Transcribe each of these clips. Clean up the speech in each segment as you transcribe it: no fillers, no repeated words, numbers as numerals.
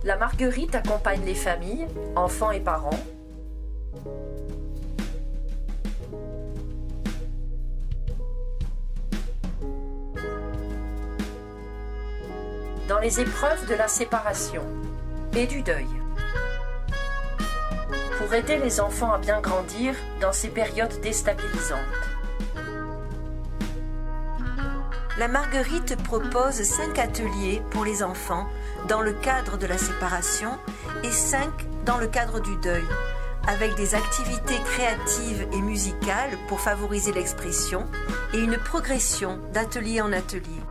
La Marguerite accompagne les familles, enfants et parents, dans les épreuves de la séparation et du deuil, pour aider les enfants à bien grandir dans ces périodes déstabilisantes. La Marguerite propose 5 ateliers pour les enfants dans le cadre de la séparation et 5 dans le cadre du deuil, avec des activités créatives et musicales pour favoriser l'expression et une progression d'atelier en atelier.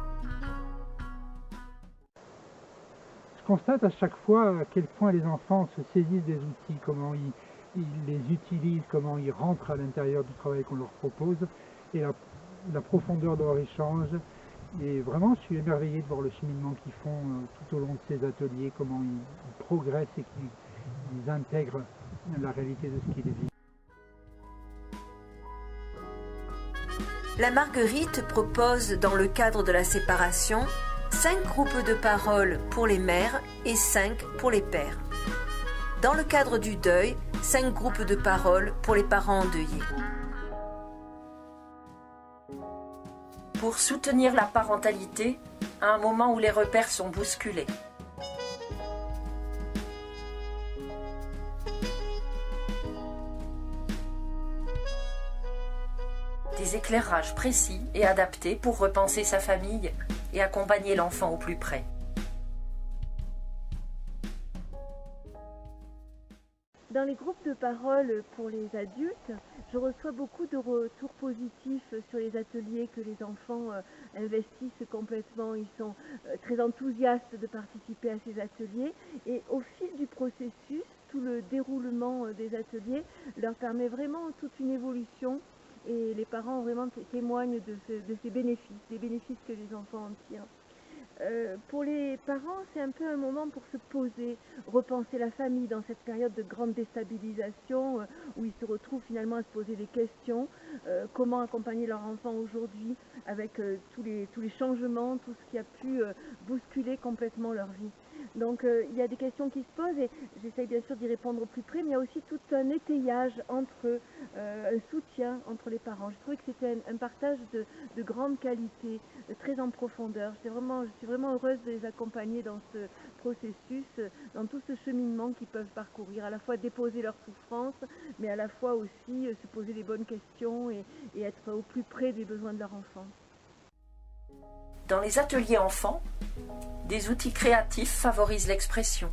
Je constate à chaque fois à quel point les enfants se saisissent des outils, comment ils les utilisent, comment ils rentrent à l'intérieur du travail qu'on leur propose et la profondeur de leur échange. Et vraiment, je suis émerveillé de voir le cheminement qu'ils font tout au long de ces ateliers, comment ils progressent et qu'ils intègrent la réalité de ce qu'ils vivent. La Marguerite propose, dans le cadre de la séparation, 5 groupes de parole pour les mères et 5 pour les pères. Dans le cadre du deuil, 5 groupes de parole pour les parents endeuillés. Pour soutenir la parentalité à un moment où les repères sont bousculés. Des éclairages précis et adaptés pour repenser sa famille et accompagner l'enfant au plus près. Dans les groupes de parole pour les adultes, je reçois beaucoup de retours positifs sur les ateliers que les enfants investissent complètement. Ils sont très enthousiastes de participer à ces ateliers et au fil du processus, tout le déroulement des ateliers leur permet vraiment toute une évolution et les parents vraiment témoignent de ces bénéfices, des bénéfices que les enfants en tirent. Pour les parents, c'est un peu un moment pour se poser, repenser la famille dans cette période de grande déstabilisation où ils se retrouvent finalement à se poser des questions. Comment accompagner leur enfant aujourd'hui avec tous les changements, tout ce qui a pu bousculer complètement leur vie. Donc il y a des questions qui se posent et j'essaye bien sûr d'y répondre au plus près, mais il y a aussi tout un étayage entre un soutien entre les parents. Je trouvais que c'était un partage de grande qualité, très en profondeur. Je suis vraiment heureuse de les accompagner dans ce processus, dans tout ce cheminement qu'ils peuvent parcourir, à la fois déposer leurs souffrances, mais à la fois aussi se poser les bonnes questions et être au plus près des besoins de leur enfant. Dans les ateliers enfants, des outils créatifs favorisent l'expression,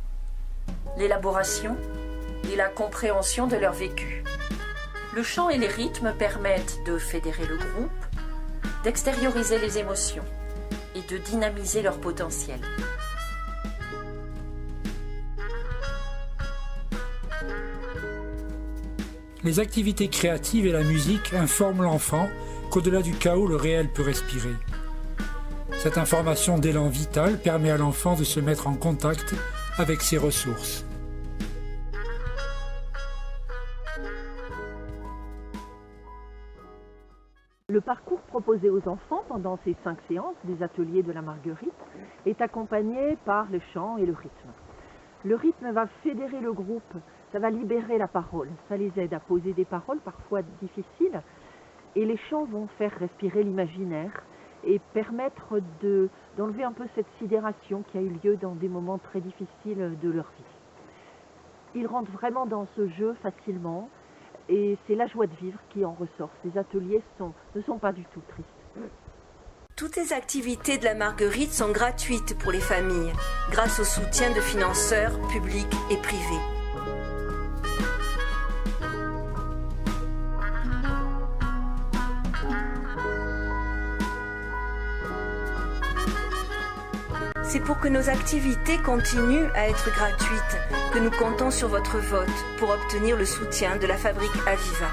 l'élaboration et la compréhension de leur vécu. Le chant et les rythmes permettent de fédérer le groupe, d'extérioriser les émotions et de dynamiser leur potentiel. Les activités créatives et la musique informent l'enfant qu'au-delà du chaos, le réel peut respirer. Cette information d'élan vital permet à l'enfant de se mettre en contact avec ses ressources. Le parcours proposé aux enfants pendant ces 5 séances des ateliers de la Marguerite est accompagné par le chant et le rythme. Le rythme va fédérer le groupe, ça va libérer la parole, ça les aide à poser des paroles parfois difficiles et les chants vont faire respirer l'imaginaire et permettre d'enlever un peu cette sidération qui a eu lieu dans des moments très difficiles de leur vie. Ils rentrent vraiment dans ce jeu facilement et c'est la joie de vivre qui en ressort. Ces ateliers ne sont pas du tout tristes. Toutes les activités de la Marguerite sont gratuites pour les familles, grâce au soutien de financeurs publics et privés. C'est pour que nos activités continuent à être gratuites que nous comptons sur votre vote pour obtenir le soutien de la Fabrique Aviva.